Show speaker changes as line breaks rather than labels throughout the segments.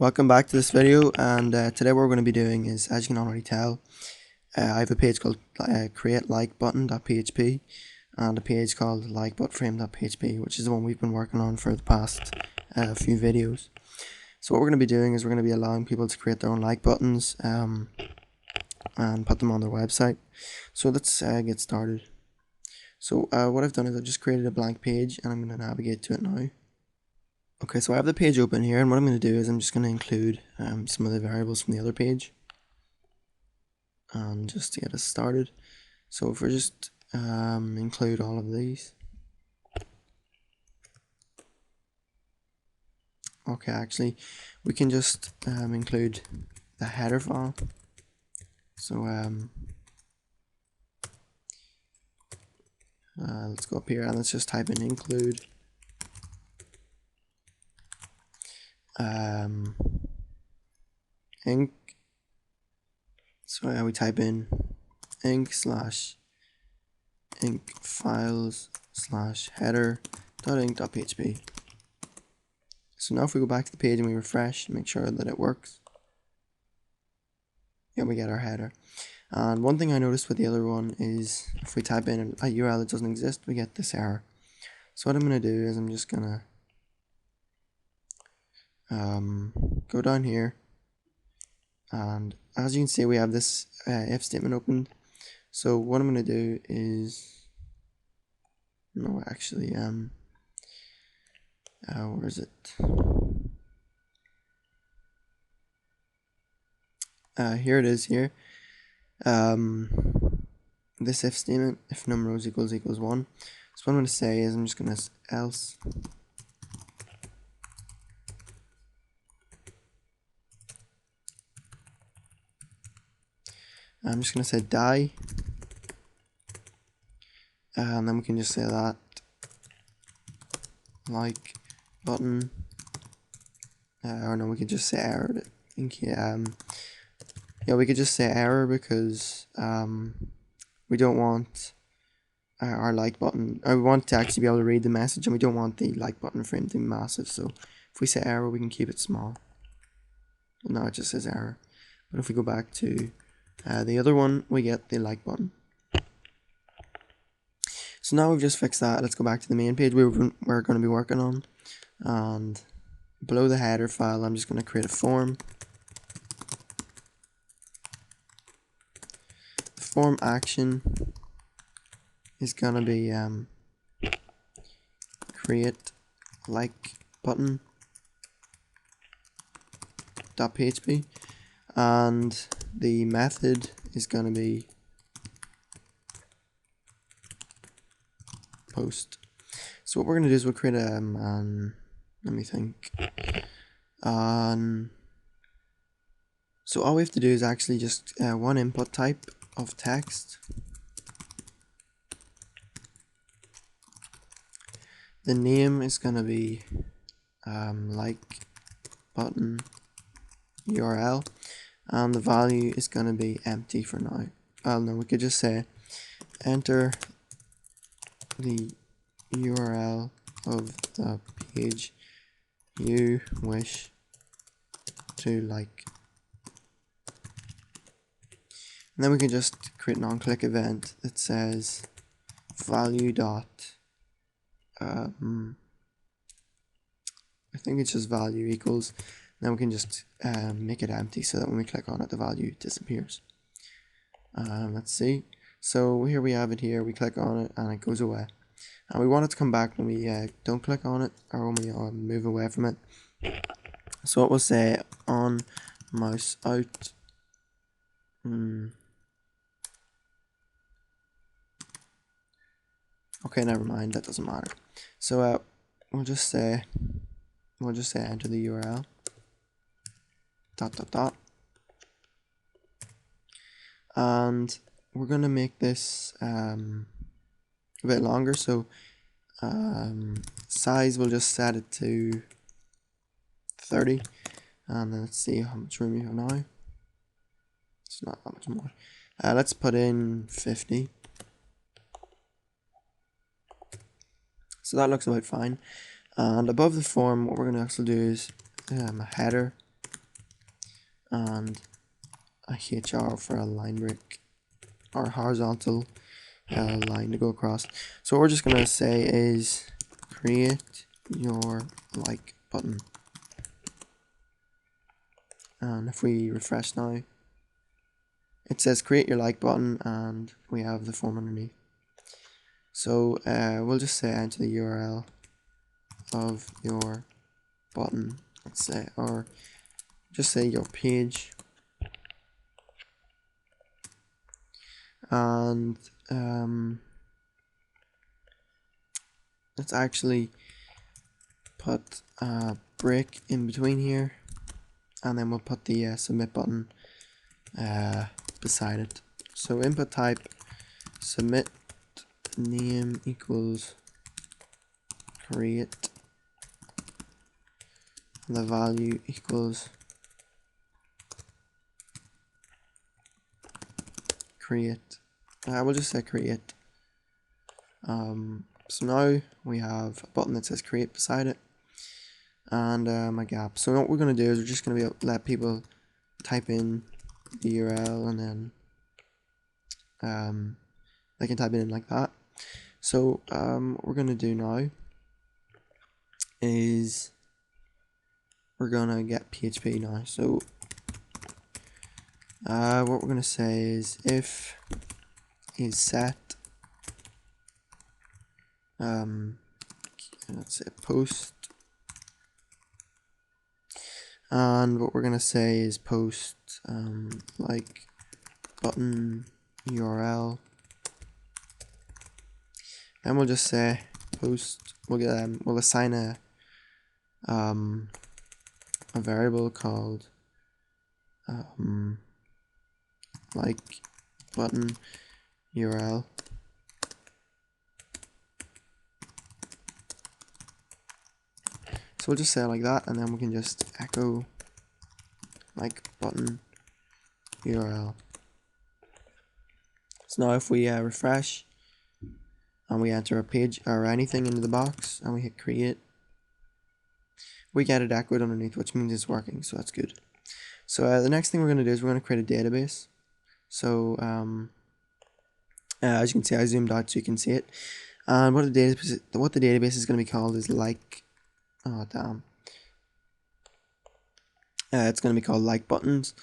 Welcome back to this video, and today what we're going to be doing is, as you can already tell, I have a page called createlikeButton.php and a page called likebutframe.php, which is the one we've been working on for the past few videos. So what we're going to be doing is we're going to be allowing people to create their own like buttons and put them on their website. So let's get started. So what I've done is I've just created a blank page and I'm going to navigate to it now. Okay, so I have the page open here, and what I'm going to do is I'm just going to include some of the variables from the other page, and just to get us started. So if we just include all of these. Okay, actually we can just include the header file. So let's go up here and let's just type in include inc. So we type in inc/inc files/header.inc.php. So now if we go back to the page and we refresh and make sure that it works, yeah, we get our header. And one thing I noticed with the other one is if we type in a URL that doesn't exist, we get this error. So what I'm going to do is I'm just going to go down here, and as you can see we have this if statement opened. So what I'm going to do is, no, actually where is it? Here it is here. This if statement, if num rows equals 1. So what I'm going to say is I'm just going to else I'm just going to say die, and then we can just say that like button, or no, we could just say error. Yeah, we could just say error because we don't want our like button, we want to actually be able to read the message, and we don't want the like button frame to be massive. So if we say error, we can keep it small. Well, now it just says error. But if we go back to the other one, we get the like button. So now we've just fixed that. Let's go back to the main page we're going to be working on, and below the header file I'm just going to create a form. The form action is going to be create like button.php, and the method is going to be post. So what we're going to do is we'll create a let me think. So all we have to do is actually just one input type of text. The name is going to be like button URL, and the value is going to be empty for now. Well, no, we could just say enter the URL of the page you wish to like. And then we can just create an on-click event that says value dot I think it's just value equals. Then we can just make it empty so that when we click on it, the value disappears. Let's see. So here we have it here. We click on it and it goes away. And we want it to come back when we don't click on it, or when we move away from it. So what we'll say on mouse out. Okay, never mind. That doesn't matter. So we'll just say enter the URL. ... And we're gonna make this a bit longer, so size we'll just set it to 30, and then let's see how much room you have now. It's not that much more. Let's put in 50. So that looks about fine. And above the form, what we're going to actually do is a header and a HR for a line break or horizontal line to go across. So what we're just going to say is create your like button. And if we refresh now, it says create your like button and we have the form underneath. So we'll just say enter the URL of your button, let's say, or just say your page, and let's actually put a break in between here, and then we'll put the submit button beside it. So input type submit name equals create, and the value equals create. We'll just say create. So now we have a button that says create beside it, and a gap. So what we're going to do is we're just going to be able to let people type in the URL, and then they can type it in like that. So what we're going to do now is we're going to get PHP now. So what we're going to say is if is set let's say post, and what we're going to say is post like button URL. Then we'll just say post, we'll assign a variable called like button URL. So we'll just say it like that, and then we can just echo like button URL. So now if we refresh and we enter a page or anything into the box and we hit create, we get it echoed underneath, which means it's working, so that's good. So the next thing we're going to do is we're going to create a database. So as you can see, I zoomed out so you can see it. And what the database is going to be called is like, it's going to be called like buttons,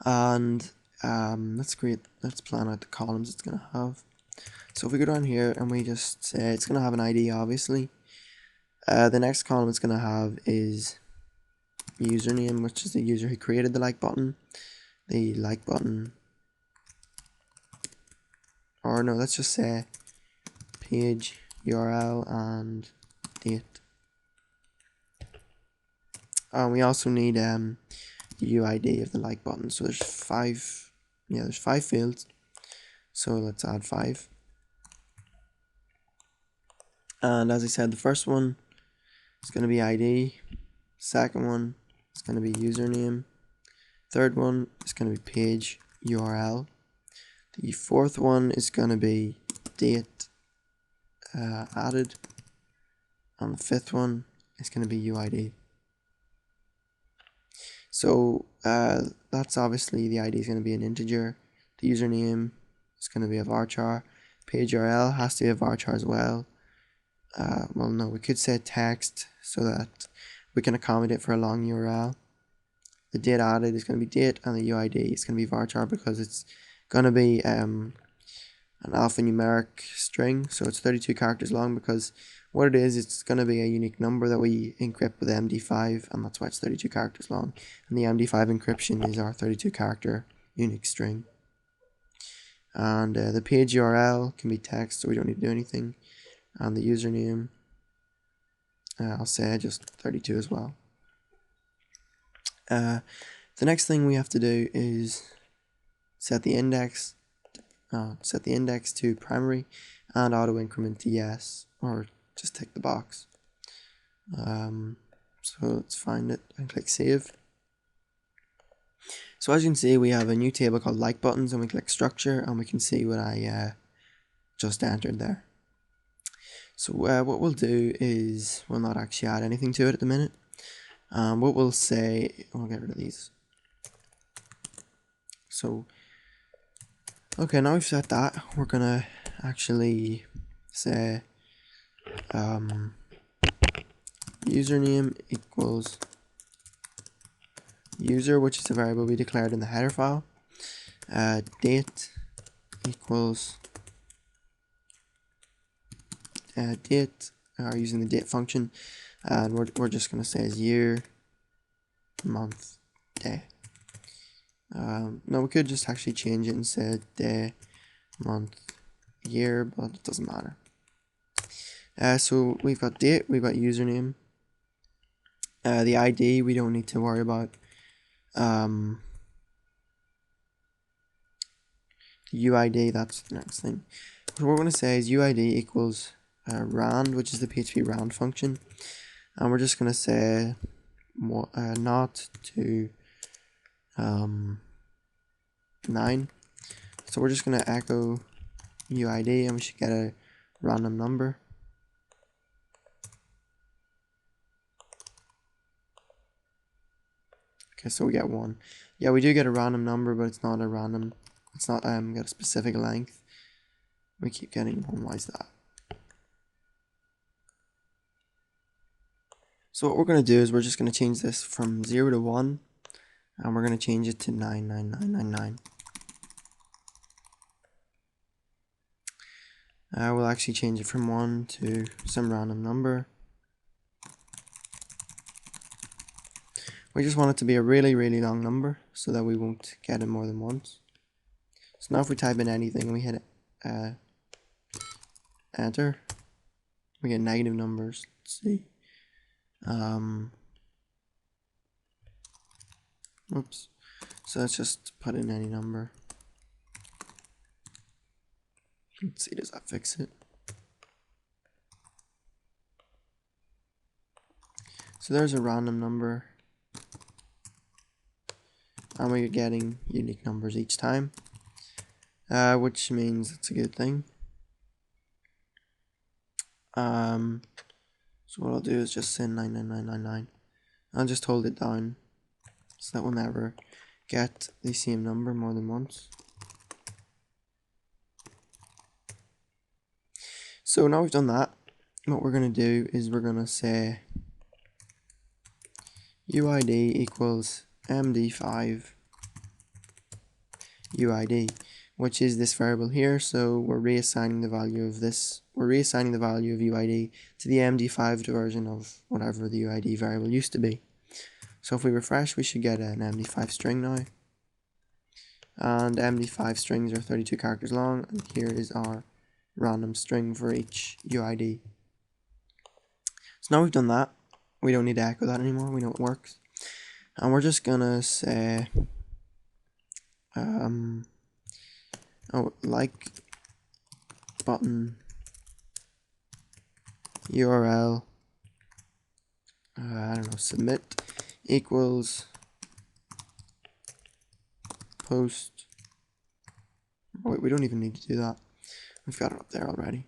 and let's plan out the columns it's going to have. So if we go down here and we just say it's going to have an ID, obviously. The next column it's going to have is username, which is the user who created the like button. The like button, or no, let's just say page URL and date. And we also need the UID of the like button. So there's five fields. So let's add 5. And as I said, the first one is going to be ID. Second one is going to be username. Third one is going to be page URL. The fourth one is going to be date added. And the fifth one is going to be UID. So that's obviously the ID is going to be an integer. The username is going to be a varchar. Page URL has to be a varchar as well. Well, no, we could say text so that we can accommodate for a long URL. The date added is going to be date, and the UID is going to be varchar because it's going to be an alphanumeric string, so it's 32 characters long, because what it is, it's going to be a unique number that we encrypt with MD5, and that's why it's 32 characters long. And the MD5 encryption is our 32 character unique string. And the page URL can be text, so we don't need to do anything. And the username, I'll say just 32 as well. The next thing we have to do is set the index to primary and auto increment to yes, or just tick the box. So let's find it and click save. So as you can see, we have a new table called like buttons, and we click structure and we can see what I just entered there. So what we'll do is we'll not actually add anything to it at the minute. What we'll say, we'll get rid of these. So okay, now we've set that, we're gonna actually say username equals user, which is the variable we declared in the header file. Date equals date, using the date function, and we're just going to say is year, month, day. Now we could just actually change it and say day, month, year, but it doesn't matter. So we've got date, we've got username. The ID we don't need to worry about. The UID, that's the next thing. So what we're going to say is UID equals rand, which is the PHP rand function, and we're just going to say not to 9. So we're just going to echo UID, and we should get a random number. Okay, so we get 1. Yeah, we do get a random number, but it's not a random. It's not got a specific length. We keep getting 1. Why is that? So what we're going to do is we're just going to change this from 0 to 1, and we're going to change it to 99999. We'll actually change it from 1 to some random number. We just want it to be a really, really long number so that we won't get it more than once. So now if we type in anything and we hit enter, we get negative numbers. Let's see. Oops. So let's just put in any number. Let's see, does that fix it? So there's a random number, and we're getting unique numbers each time, which means it's a good thing. So what I'll do is just send 99999. I'll just hold it down so that we'll never get the same number more than once. So now we've done that, what we're going to do is we're going to say UID equals MD5 UID, which is this variable here. So we're reassigning the value of this. We're reassigning the value of UID to the MD5 version of whatever the UID variable used to be. So if we refresh, we should get an MD5 string now. And MD5 strings are 32 characters long, and here is our random string for each UID. So now we've done that, we don't need to echo that anymore, we know it works. And we're just gonna say like button URL I don't know, submit equals post. Oh, wait, we don't even need to do that. We've got it up there already.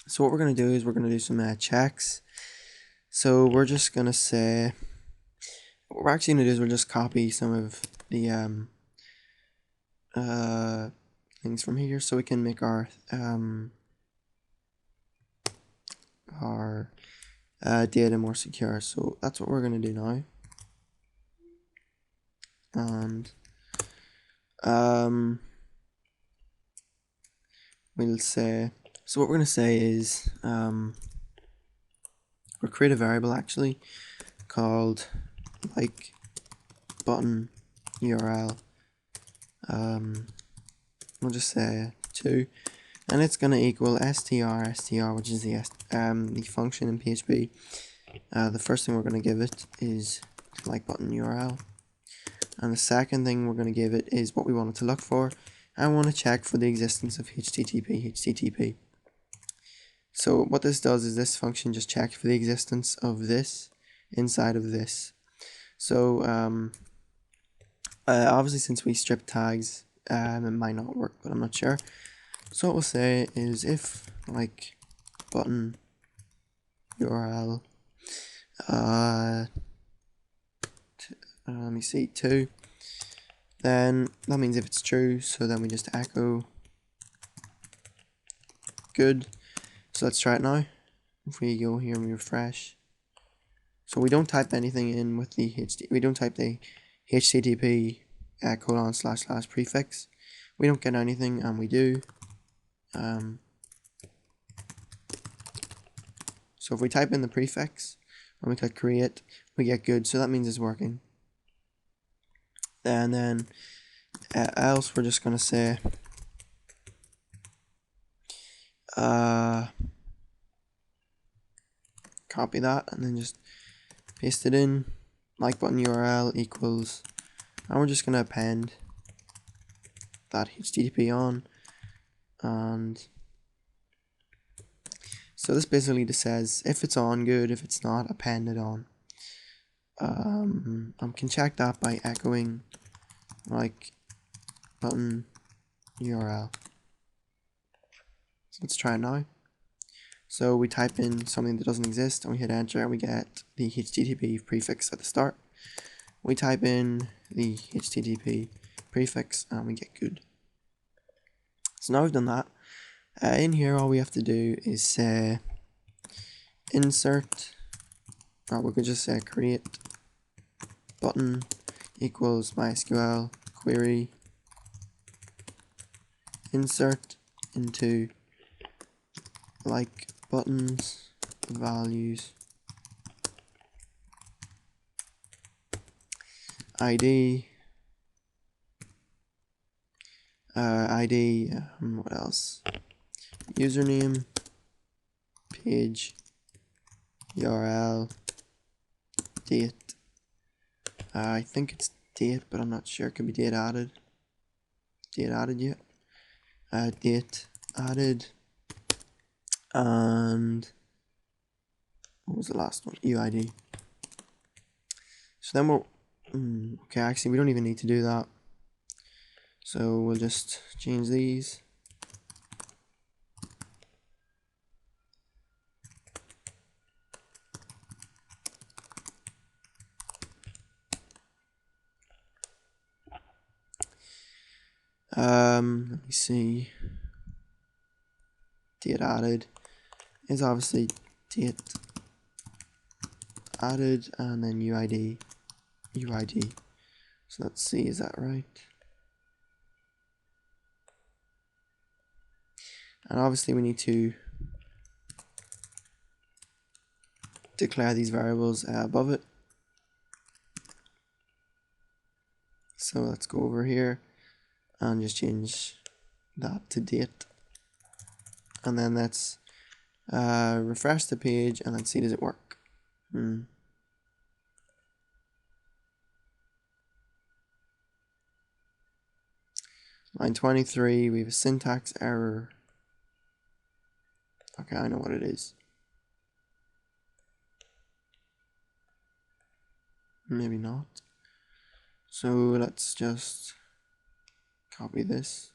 So what we're going to do is we're going to do some checks. So we're just going to say, what we're actually going to do is we'll just copy some of the things from here so we can make our data more secure. So that's what we're going to do now. And we'll say, so what we're going to say is we'll create a variable actually called like button URL. We'll just say 2, and it's going to equal str, which is the function in PHP. The first thing we're going to give it is like button URL, and the second thing we're going to give it is what we want it to look for. I want to check for the existence of HTTP. So what this does is this function just checks for the existence of this inside of this. So obviously since we strip tags, it might not work, but I'm not sure. So what we'll say is if like button URL let me see, 2. Then that means if it's true, so then we just echo good. So let's try it now. If we go here and we refresh, so we don't type anything in with the we don't type the HTTP :/ prefix. We don't get anything, and we do. So if we type in the prefix and we click create, we get good. So that means it's working. And then else we're just gonna say copy that and then just paste it in, like button URL equals, and we're just gonna append that HTTP on. And so this basically just says if it's on, good; if it's not, append it on. I can check that by echoing like button URL. So let's try it now. So we type in something that doesn't exist and we hit enter and we get the HTTP prefix at the start. We type in the HTTP prefix and we get good. So now we've done that. In here all we have to do is say insert, or we could just say create button equals MySQL query insert into like buttons values ID what else, username, page URL, date. I think it's date, but I'm not sure. It could be date added. Date added yet? Date added. And what was the last one? UID. So then we'll okay, actually we don't even need to do that. So we'll just change these. Let me see. Date added is obviously date added and then UID. So let's see, is that right? And obviously we need to declare these variables above it. So let's go over here and just change that to date. And then let's refresh the page and let's see, does it work? Line 23, we have a syntax error. Okay, I know what it is. Maybe not. So let's just copy this.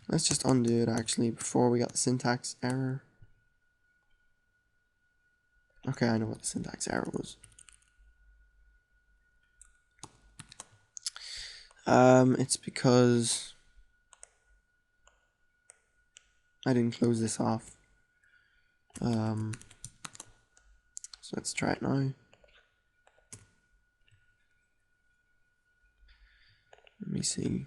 Let's just undo it actually before we got the syntax error. Okay, I know what the syntax error was. It's because I didn't close this off. So let's try it now. Let me see.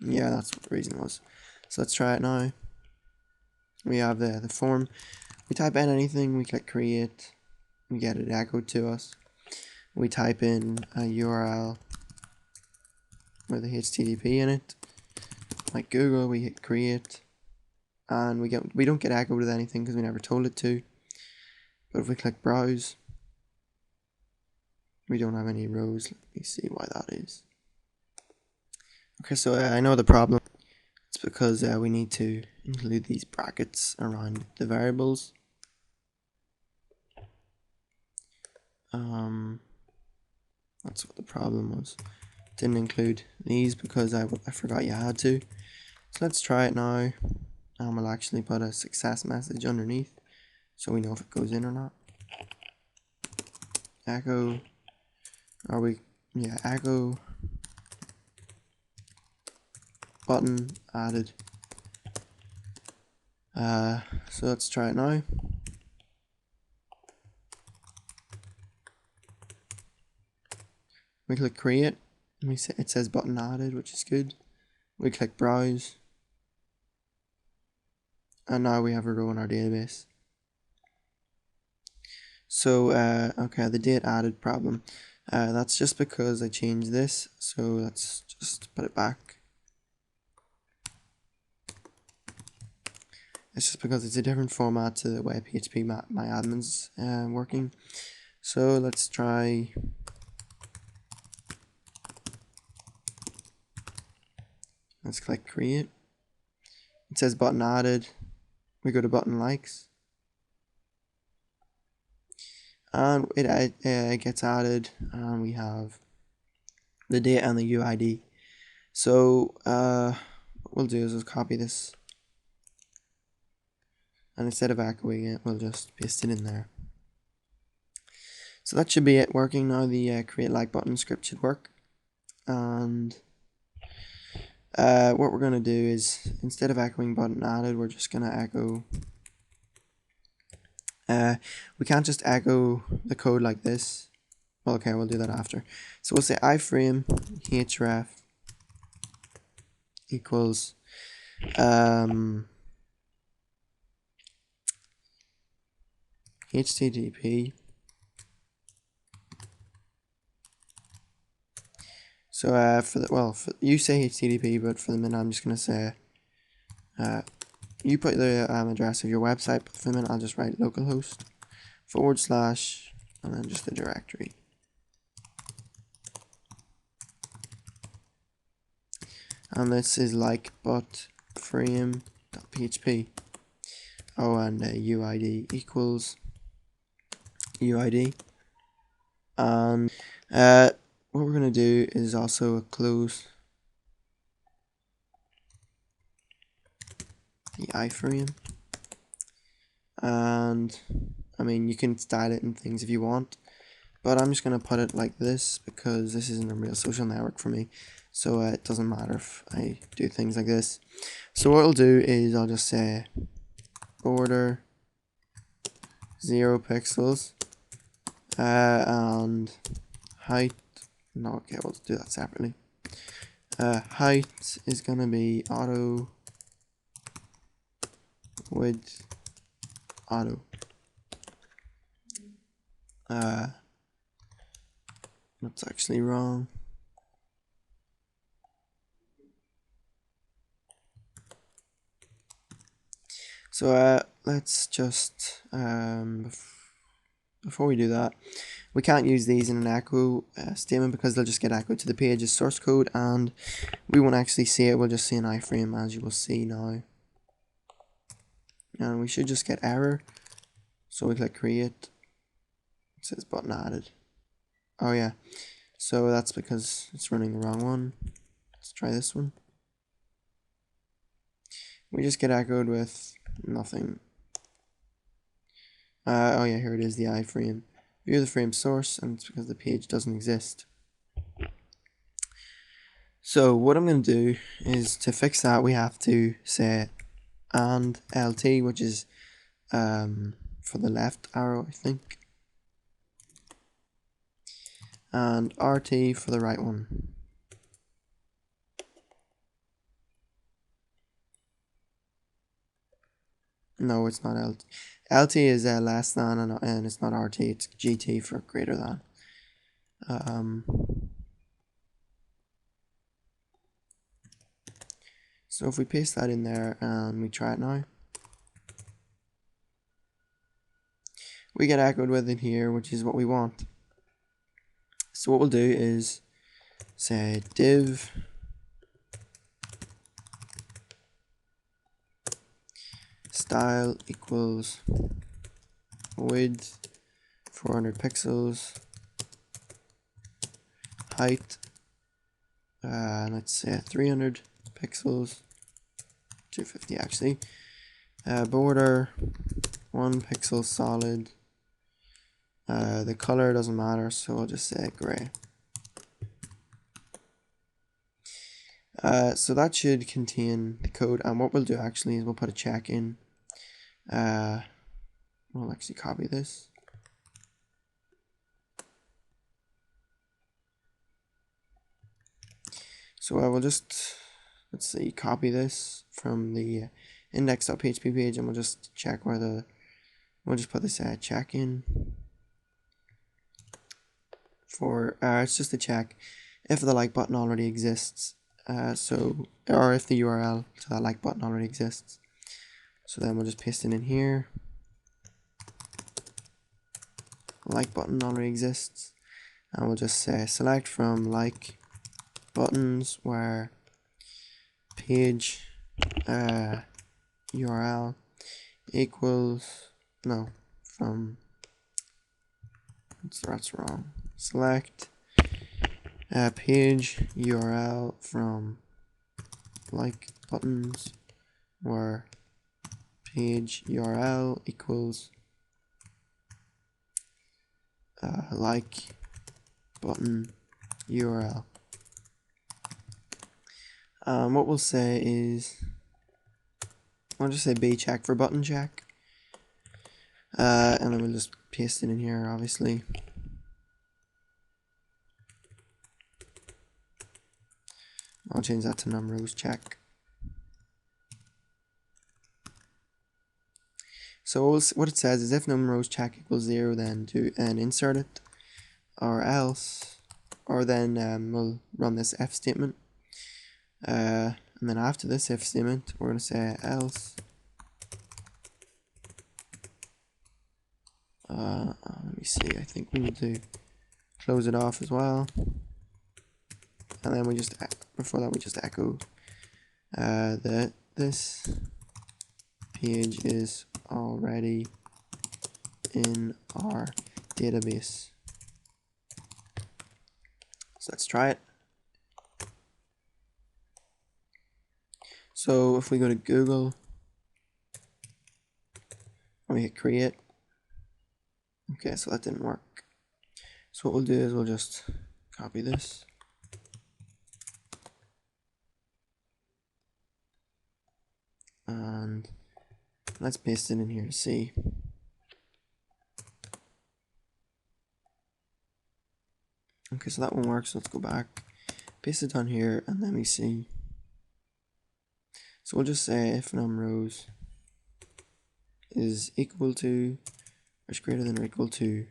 Yeah, that's what the reason was. So let's try it now. We have the form. We type in anything, we click create, we get it echoed to us. We type in a URL with a HTTP in it, like Google, we hit create, and we don't get echoed with anything because we never told it to. But if we click browse, we don't have any rows. Let me see why that is. Okay, so I know the problem. It's because we need to include these brackets around the variables. That's what the problem was. Didn't include these because I forgot you had to. So let's try it now. And we'll actually put a success message underneath so we know if it goes in or not. Echo, echo button added. So let's try it now. We click create, and it says button added, which is good. We click browse, and now we have a row in our database. So okay, the date added problem. That's just because I changed this, so let's just put it back. It's just because it's a different format to the way PHP my admin's working. So let's try. Let's click create. It says button added. We go to button likes, and it gets added, and we have the date and the UID. So what we'll do is we'll copy this, and instead of echoing it, we'll just paste it in there. So that should be it working now. The create like button script should work, and what we're going to do is, instead of echoing button added, we're just going to echo. We can't just echo the code like this. Well, okay, we'll do that after. So we'll say iframe href equals http. So you say http, but for the minute I'm just gonna say you put the address of your website, but for the minute I'll just write localhost / and then just the directory. And this is like frame.php. Oh, and UID equals UID. And what we're going to do is also close the iframe. And I mean, you can style it and things if you want, but I'm just going to put it like this because this isn't a real social network for me. So it doesn't matter if I do things like this. So what I'll do is I'll just say border 0 pixels and height. No, okay, we'll do that separately. Height is gonna be auto, width auto. That's actually wrong. So let's just before we do that, we can't use these in an echo statement because they'll just get echoed to the page's source code, and we won't actually see it. We'll just see an iframe, as you will see now, and we should just get error. So we click create. It says button added. Oh yeah, so that's because it's running the wrong one. Let's try this one. We just get echoed with nothing. Oh yeah, here it is, the iframe. View the frame source, and it's because the page doesn't exist. So what I'm going to do is, to fix that, we have to say and LT, which is for the left arrow, I think, and RT for the right one. No, it's not LT. LT is less than, and it's not RT, it's GT for greater than. So if we paste that in there and we try it now, we get echoed with it here, which is what we want. So what we'll do is say div style equals width 400 pixels, height, let's say 300 pixels, 250 actually, border 1 pixel solid, the color doesn't matter, so I'll just say gray. So that should contain the code, and what we'll do actually is we'll put a check in. We'll actually copy this. So we'll just, let's see, copy this from the index.php page, and we'll just check where we'll just put this check in for, it's just a check if the like button already exists, or if the URL to that like button already exists. So then we'll just paste it in here. Like button already exists, and we'll just say select from like buttons where page URL equals, no, from, that's wrong. Select page URL from like buttons where page URL equals like button URL. What we'll say is, I'll just say b check for button check, and then we'll just paste it in here, obviously. I'll change that to num_rows check. So what it says is if num_rows check equals 0, then do and insert it, or else, or then we'll run this if statement. And then after this if statement, we're going to say else. Let me see, I think we need to close it off as well. And then we just, before that, we just echo that this page is already in our database. So let's try it. So if we go to Google and we hit create, okay, so that didn't work. So what we'll do is we'll just copy this. And let's paste it in here to see. Okay, so that one works. Let's go back, paste it down here, and then we see. So we'll just say if num_rows is equal to or is greater than or equal to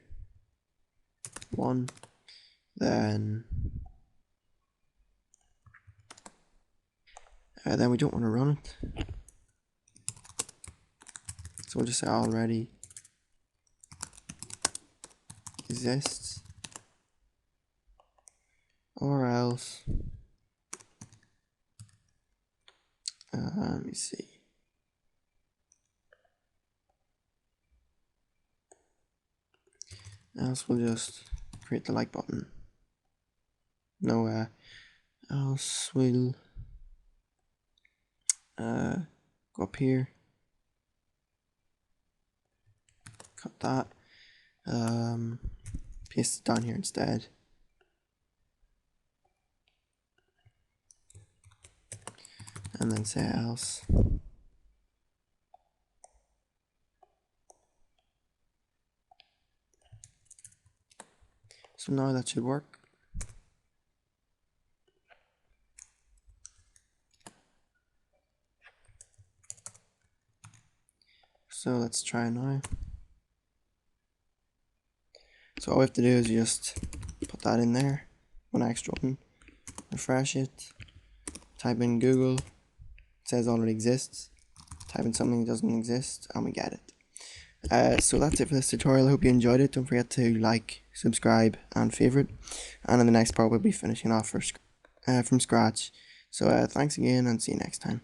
1, then we don't want to run it. So we'll just say already exists, or else let me see. Else we'll just create the like button. No, else we'll go up here, cut that, paste it down here instead. And then say else. So now that should work. So let's try now. So all we have to do is just put that in there, one extra one, refresh it, type in Google, it says already exists, type in something that doesn't exist, and we get it. So that's it for this tutorial. I hope you enjoyed it. Don't forget to like, subscribe, and favorite. And in the next part we'll be finishing off from scratch. So thanks again, and see you next time.